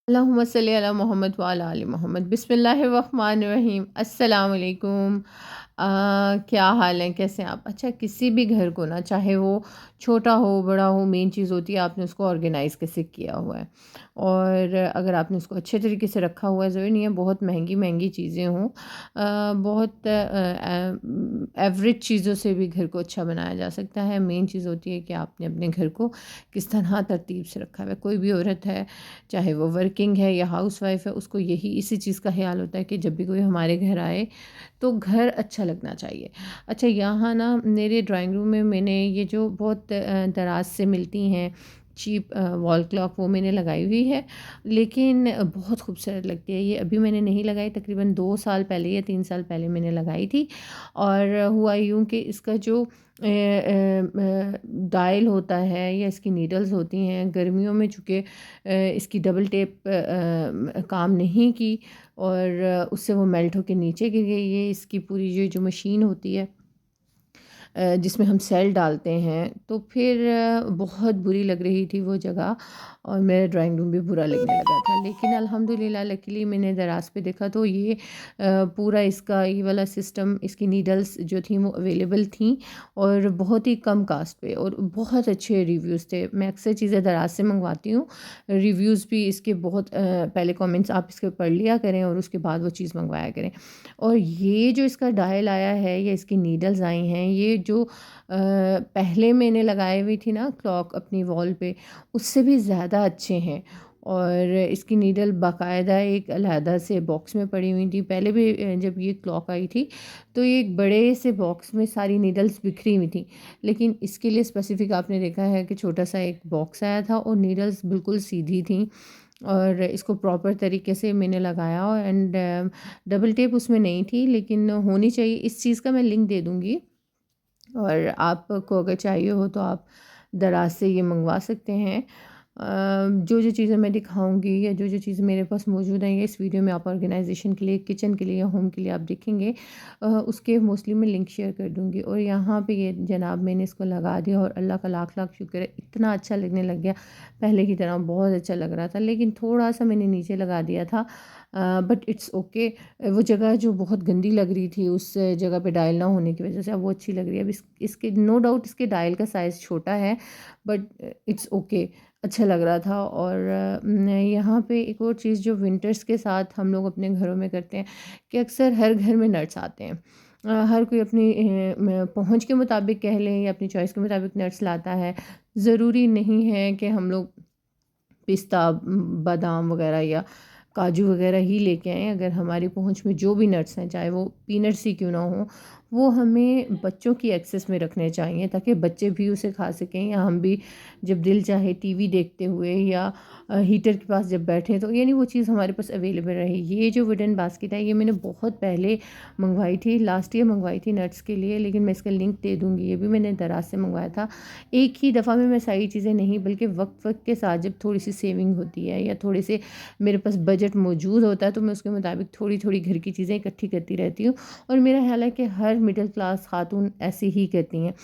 अल्लाहुम्मा सल्ली अला मोहम्मद व अला आलि मोहम्मद। बिस्मिल्लाहिर रहमानिर रहीम। अस्सलाम वालेकुम। क्या हाल है, कैसे हैं आप? अच्छा, किसी भी घर को ना, चाहे वो छोटा हो बड़ा हो, मेन चीज़ होती है आपने उसको ऑर्गेनाइज़ कैसे किया हुआ है। और अगर आपने उसको अच्छे तरीके से रखा हुआ है, ज़रूरी नहीं है बहुत महंगी महंगी चीज़ें हों। बहुत एवरेज चीज़ों से भी घर को अच्छा बनाया जा सकता है। मेन चीज़ होती है कि आपने अपने घर को किस तरह तरतीब से रखा हुआ है। कोई भी औरत है, चाहे वो वर्किंग है या हाउसवाइफ है, उसको यही इसी चीज़ का ख़्याल होता है कि जब भी कोई हमारे घर आए तो घर अच्छा लगना चाहिए। अच्छा, यहाँ ना मेरे ड्राइंग रूम में मैंने ये जो बहुत दराज से मिलती हैं चीप वॉल क्लॉक, वो मैंने लगाई हुई है। लेकिन बहुत खूबसूरत लगती है ये। अभी मैंने नहीं लगाई, तकरीबन 2 साल पहले या 3 साल पहले मैंने लगाई थी। और हुआ यूँ कि इसका जो डायल होता है या इसकी नीडल्स होती हैं, गर्मियों में चूँकि इसकी डबल टेप काम नहीं की और उससे वो मेल्ट होके नीचे गिर गई। ये इसकी पूरी जो मशीन होती है जिसमें हम सेल डालते हैं, तो फिर बहुत बुरी लग रही थी वो जगह और मेरा ड्राइंग रूम भी बुरा लगने लगा था। लेकिन अल्हम्दुलिल्लाह लकीली मैंने दराज पे देखा तो ये पूरा इसका ये वाला सिस्टम, इसकी नीडल्स जो थी वो अवेलेबल थी और बहुत ही कम कास्ट पे और बहुत अच्छे रिव्यूज़ थे। मैं अक्सर चीज़ें दराज से मंगवाती हूँ, रिव्यूज़ भी इसके बहुत पहले कमेंट्स आप इसके पढ़ लिया करें और उसके बाद वो चीज़ मंगवाया करें। और ये जो इसका डायल आया है या इसकी नीडल्स आई हैं, ये जो पहले मैंने लगाई हुई थी ना क्लॉक अपनी वॉल पे, उससे भी ज़्यादा अच्छे हैं। और इसकी नीडल बाकायदा एक अलहदा से बॉक्स में पड़ी हुई थी। पहले भी जब ये क्लॉक आई थी तो ये एक बड़े से बॉक्स में सारी नीडल्स बिखरी हुई थी। लेकिन इसके लिए स्पेसिफ़िक आपने देखा है कि छोटा सा एक बॉक्स आया था और नीडल्स बिल्कुल सीधी थी और इसको प्रॉपर तरीके से मैंने लगाया। एंड डबल टेप उसमें नहीं थी, लेकिन होनी चाहिए। इस चीज़ का मैं लिंक दे दूँगी और आपको अगर चाहिए हो तो आप दराज से ये मंगवा सकते हैं। जो चीज़ें मैं दिखाऊंगी या जो चीज़ें मेरे पास मौजूद हैं, ये इस वीडियो में आप ऑर्गेनाइजेशन के लिए, किचन के लिए या होम के लिए आप देखेंगे, उसके मोस्टली मैं लिंक शेयर कर दूँगी। और यहाँ पे ये जनाब मैंने इसको लगा दिया और अल्लाह का लाख लाख शुक्र है, इतना अच्छा लगने लग गया। पहले की तरह बहुत अच्छा लग रहा था, लेकिन थोड़ा सा मैंने नीचे लगा दिया था, बट इट्स ओके। वो जगह जो बहुत गंदी लग रही थी उस जगह पे डायल ना होने की वजह से अब वो अच्छी लग रही है। अब इसके नो डाउट इसके डायल का साइज़ छोटा है, बट इट्स ओके, अच्छा लग रहा था। और यहाँ पे एक और चीज़ जो विंटर्स के साथ हम लोग अपने घरों में करते हैं कि अक्सर हर घर में नट्स आते हैं। हर कोई अपनी पहुँच के मुताबिक कह लें या अपनी चॉइस के मुताबिक नट्स लाता है। ज़रूरी नहीं है कि हम लोग पिस्ता, बादाम वगैरह या काजू वगैरह ही लेके आएँ। अगर हमारी पहुँच में जो भी नट्स हैं, चाहे वो पीनट्स ही क्यों ना हों, वो हमें बच्चों की एक्सेस में रखने चाहिए ताकि बच्चे भी उसे खा सकें या हम भी जब दिल चाहे टीवी देखते हुए या हीटर के पास जब बैठें तो यानी वो चीज़ हमारे पास अवेलेबल रहे। ये जो वुडन बास्केट है, ये मैंने बहुत पहले मंगवाई थी, लास्ट ईयर मंगवाई थी नट्स के लिए, लेकिन मैं इसका लिंक दे दूँगी। ये भी मैंने दराज से मंगवाया था। एक ही दफ़ा में मैं सारी चीज़ें नहीं, बल्कि वक्त के साथ जब थोड़ी सी सेविंग होती है या थोड़े से मेरे पास बजट मौजूद होता है तो मैं उसके मुताबिक थोड़ी थोड़ी घर की चीज़ें इकट्ठी करती रहती हूँ। और मेरा ख्याल है कि हर मिडिल क्लास खातून ऐसे ही करती हैं।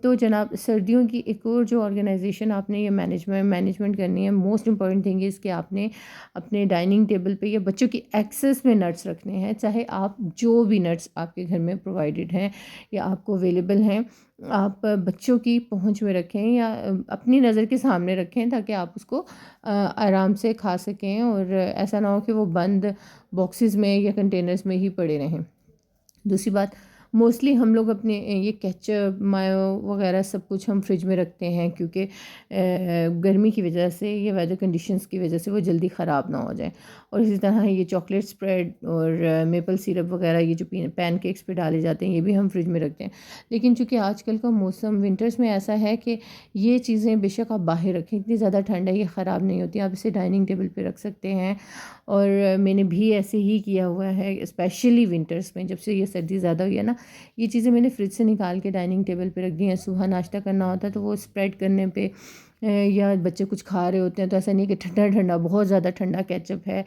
तो जनाब, सर्दियों की एक और जो ऑर्गेनाइजेशन आपने ये मैनेजमेंट करनी है, मोस्ट इंपॉर्टेंट थिंग इज़ कि आपने अपने डाइनिंग टेबल पे या बच्चों की एक्सेस में नट्स रखने हैं। चाहे आप जो भी नट्स आपके घर में प्रोवाइडेड हैं या आपको अवेलेबल हैं, आप बच्चों की पहुंच में रखें या अपनी नज़र के सामने रखें ताकि आप उसको आराम से खा सकें और ऐसा ना हो कि वो बंद बॉक्सेस में या कंटेनर्स में ही पड़े रहें। दूसरी बात, मोस्टली हम लोग अपने ये केचप, मायो वगैरह सब कुछ हम फ्रिज में रखते हैं क्योंकि गर्मी की वजह से या वेदर कंडीशंस की वजह से वो जल्दी ख़राब ना हो जाए। और इसी तरह ये चॉकलेट स्प्रेड और मेपल सिरप वगैरह, ये जो पैनकेक्स पे डाले जाते हैं, ये भी हम फ्रिज में रखते हैं। लेकिन चूँकि आजकल का मौसम विंटर्स में ऐसा है कि ये चीज़ें बेशक आप बाहर रखें, इतनी ज़्यादा ठंड है, ये ख़राब नहीं होती, आप इसे डाइनिंग टेबल पे रख सकते हैं। और मैंने भी ऐसे ही किया हुआ है, स्पेशली विंटर्स में जब से ये सर्दी ज़्यादा हुई है ना, ये चीज़ें मैंने फ्रिज से निकाल के डाइनिंग टेबल पे रख दी हैं। सुबह नाश्ता करना होता है तो वो स्प्रेड करने पे या बच्चे कुछ खा रहे होते हैं तो ऐसा नहीं कि ठंडा ठंडा बहुत ज़्यादा ठंडा केचप है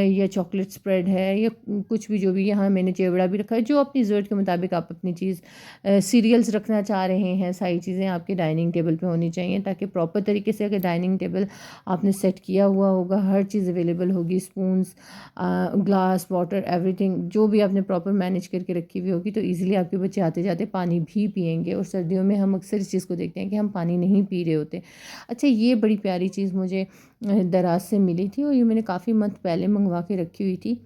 या चॉकलेट स्प्रेड है या कुछ भी, जो भी यहाँ मैंने चिवड़ा भी रखा है, जो अपनी ज़रूरत के मुताबिक आप अपनी चीज़ सीरियल्स रखना चाह रहे हैं, सारी चीज़ें आपके डाइनिंग टेबल पे होनी चाहिए, ताकि प्रॉपर तरीके से अगर डाइनिंग टेबल आपने सेट किया हुआ होगा, हर चीज़ अवेलेबल होगी, स्पून्स, ग्लास, वाटर, एवरीथिंग, जो भी आपने प्रॉपर मैनेज करके रखी हुई होगी, तो ईज़िली आपके बच्चे आते जाते पानी भी पियेंगे। और सर्दियों में हम अक्सर इस चीज़ को देखते हैं कि हम पानी नहीं पी रहे होते। अच्छा, ये बड़ी प्यारी चीज़ मुझे दराज से मिली थी और ये मैंने काफ़ी मंथ पहले मंगवा के रखी हुई थी।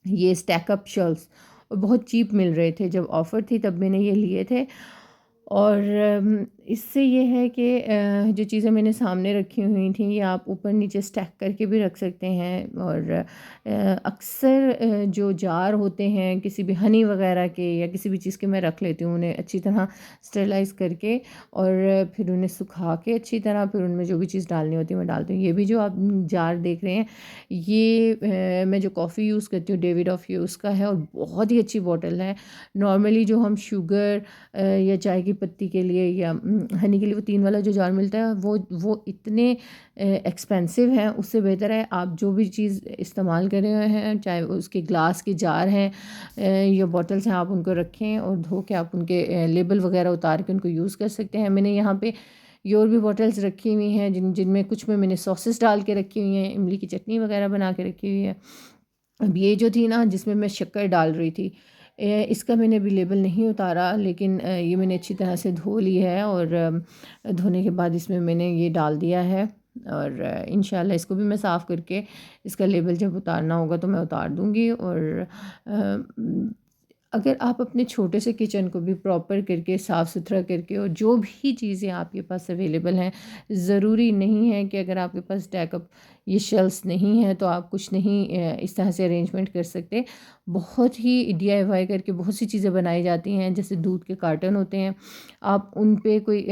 ये स्टैकअप शेल्फ्स बहुत चीप मिल रहे थे, जब ऑफ़र थी तब मैंने ये लिए थे। और इससे ये है कि जो चीज़ें मैंने सामने रखी हुई थी, ये आप ऊपर नीचे स्टैक करके भी रख सकते हैं। और अक्सर जो जार होते हैं किसी भी हनी वगैरह के या किसी भी चीज़ के, मैं रख लेती हूँ उन्हें अच्छी तरह स्टरलाइज़ करके, और फिर उन्हें सुखा के अच्छी तरह, फिर उनमें जो भी चीज़ डालनी होती है मैं डालती हूँ। ये भी जो आप जार देख रहे हैं, ये मैं जो कॉफ़ी यूज़ करती हूँ डेविड उसका है, और बहुत ही अच्छी बॉटल है। नॉर्मली जो हम शुगर या चाय की पत्ती के लिए या हनी के लिए वो 3 वाला जो जार मिलता है, वो इतने एक्सपेंसिव हैं। उससे बेहतर है आप जो भी चीज़ इस्तेमाल कर रहे हैं, चाहे उसके ग्लास के जार हैं या बॉटल्स हैं, आप उनको रखें और धो के आप उनके लेबल वगैरह उतार के उनको यूज़ कर सकते हैं। मैंने यहाँ पे ये और भी बॉटल्स रखी हुई हैं जिनमें कुछ में मैंने सॉसेस डाल के रखी हुई हैं, इमली की चटनी वगैरह बना के रखी हुई है। अब ये जो थी ना, जिसमें मैं शक्कर डाल रही थी, इसका मैंने अभी लेबल नहीं उतारा, लेकिन ये मैंने अच्छी तरह से धो ली है, और धोने के बाद इसमें मैंने ये डाल दिया है। और इंशाल्लाह इसको भी मैं साफ़ करके इसका लेबल जब उतारना होगा तो मैं उतार दूँगी। और अगर आप अपने छोटे से किचन को भी प्रॉपर करके साफ़ सुथरा करके, और जो भी चीज़ें आपके पास अवेलेबल हैं, ज़रूरी नहीं है कि अगर आपके पास स्टैकअप ये शेल्फ्स नहीं है तो आप कुछ नहीं इस तरह से अरेंजमेंट कर सकते। बहुत ही डीआईवाई करके बहुत सी चीज़ें बनाई जाती हैं, जैसे दूध के कार्टन होते हैं, आप उन पे कोई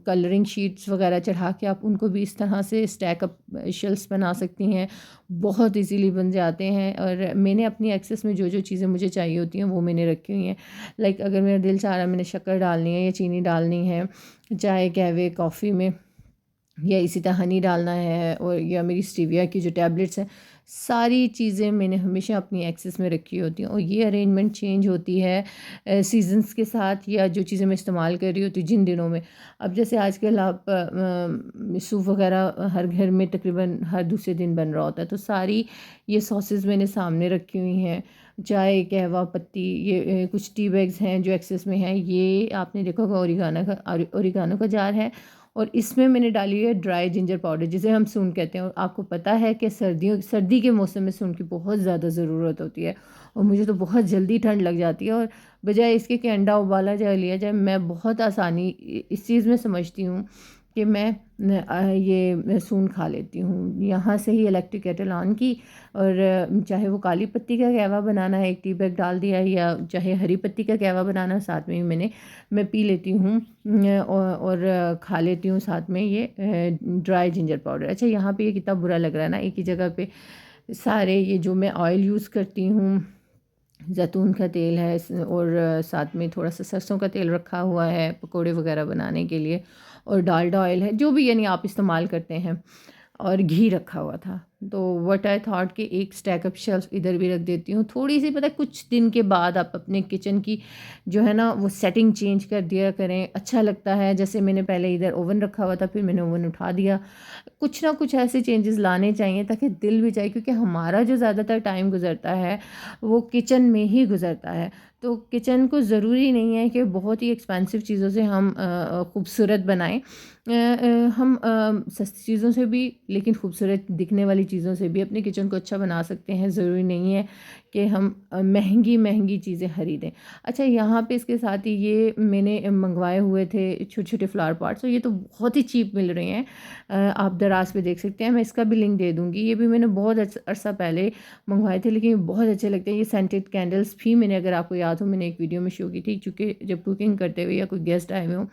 कलरिंग शीट्स वगैरह चढ़ा के आप उनको भी इस तरह से स्टैकअप शेल्फ्स बना सकती हैं, बहुत इजीली बन जाते हैं। और मैंने अपनी एक्सेस में जो जो चीज़ें मुझे चाहिए होती हैं वो मैंने रखी हुई हैं। लाइक अगर मेरा दिल चाह रहा है मैंने शक्कर डालनी है या चीनी डालनी है चाय, कहवे, कॉफ़ी में, या इसी तरह हनी डालना है, और या मेरी स्टीविया की जो टैबलेट्स हैं, सारी चीज़ें मैंने हमेशा अपनी एक्सेस में रखी होती हैं। और ये अरेंजमेंट चेंज होती है सीज़न्स के साथ, या जो चीज़ें मैं इस्तेमाल कर रही होती हूँ जिन दिनों में। अब जैसे आजकल आप सूप वगैरह हर घर में तकरीबन हर दूसरे दिन बन रहा होता है, तो सारी ये सॉसेस मैंने सामने रखी हुई हैं। चाय, कहवा पत्ती, ये कुछ टी बैग्स हैं जो एक्सेस में हैं। ये आपने देखा होगा ओरिगानो का जार है, और इसमें मैंने डाली है ड्राई जिंजर पाउडर, जिसे हम सूंठ कहते हैं। और आपको पता है कि सर्दी के मौसम में सूंठ की बहुत ज़्यादा ज़रूरत होती है, और मुझे तो बहुत जल्दी ठंड लग जाती है। और बजाय इसके कि अंडा उबाला जाए, लिया जाए, मैं बहुत आसानी इस चीज़ में समझती हूँ कि मैं सूंठ खा लेती हूँ। यहाँ से ही इलेक्ट्रिक केटल ऑन की, और चाहे वो काली पत्ती का कहवा बनाना है, एक टी बैग डाल दिया, या चाहे हरी पत्ती का कहवा बनाना है, साथ में ही मैं पी लेती हूँ और खा लेती हूँ साथ में ये ड्राई जिंजर पाउडर। अच्छा, यहाँ पे ये कितना बुरा लग रहा है ना, एक ही जगह पे सारे ये जो मैं ऑयल यूज़ करती हूँ, ज़ैतून का तेल है और साथ में थोड़ा सा सरसों का तेल रखा हुआ है पकोड़े वगैरह बनाने के लिए, और डालडा ऑयल है, जो भी यानी आप इस्तेमाल करते हैं, और घी रखा हुआ था। तो व्हाट आई थॉट कि एक स्टैकअप शेल्फ इधर भी रख देती हूँ। थोड़ी सी पता है, कुछ दिन के बाद आप अपने किचन की जो है ना वो सेटिंग चेंज कर दिया करें, अच्छा लगता है। जैसे मैंने पहले इधर ओवन रखा हुआ था, फिर मैंने ओवन उठा दिया। कुछ ना कुछ ऐसे चेंजेस लाने चाहिए ताकि दिल भी जाए, क्योंकि हमारा जो ज़्यादातर टाइम गुजरता है वो किचन में ही गुजरता है। तो किचन को ज़रूरी नहीं है कि बहुत ही एक्सपेंसिव चीज़ों से हम खूबसूरत बनाएं। हम सस्ती चीज़ों से भी, लेकिन खूबसूरत दिखने वाली चीज़ों से भी अपने किचन को अच्छा बना सकते हैं। ज़रूरी नहीं है कि हम महंगी महंगी चीज़ें खरीदें। अच्छा, यहाँ पे इसके साथ ही ये मैंने मंगवाए हुए थे छोटे छोटे फ्लावर पॉट्स, और ये तो बहुत ही चीप मिल रहे हैं। आप दराज पे देख सकते हैं, मैं इसका भी लिंक दे दूँगी। ये भी मैंने बहुत अरसा पहले मंगवाए थे, लेकिन ये बहुत अच्छे लगते हैं। ये सेंटेड कैंडल्स भी मैंने, अगर आपको याद हो, मैंने एक वीडियो में शो की थी, चूँकि जब कुकिंग करते हुए या कोई गेस्ट आए हुए हों,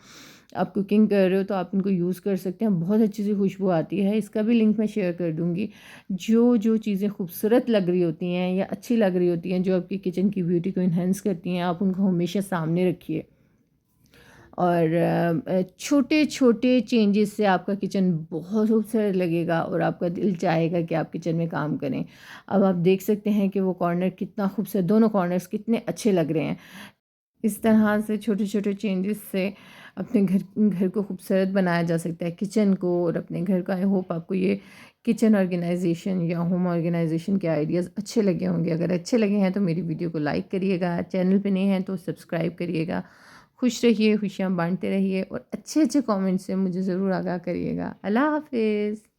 आप कुकिंग कर रहे हो तो आप इनको यूज़ कर सकते हैं, बहुत अच्छी सी खुशबू आती है। इसका भी लिंक मैं शेयर कर दूँगी। जो जो चीज़ें खूबसूरत लग रही होती हैं या अच्छी लग रही होती हैं, जो आपकी किचन की ब्यूटी को इन्हेंस करती हैं, आप उनको हमेशा सामने रखिए। और छोटे छोटे चेंजेस से आपका किचन बहुत खूबसूरत लगेगा और आपका दिल चाहेगा कि आप किचन में काम करें। अब आप देख सकते हैं कि वो कॉर्नर कितना खूबसूरत, दोनों कॉर्नर्स कितने अच्छे लग रहे हैं। इस तरह से छोटे-छोटे चेंजेस से अपने घर घर को खूबसूरत बनाया जा सकता है, किचन को और अपने घर का। आई होप आपको ये किचन ऑर्गेनाइज़ेशन या होम ऑर्गेनाइज़ेशन के आइडियाज़ अच्छे लगे होंगे। अगर अच्छे लगे हैं तो मेरी वीडियो को लाइक करिएगा, चैनल पे नए हैं तो सब्सक्राइब करिएगा। खुश रहिए, खुशियाँ बाँटते रहिए और अच्छे-अच्छे कमेंट्स से मुझे ज़रूर आगाह करिएगा। अल्लाह हाफ़िज़।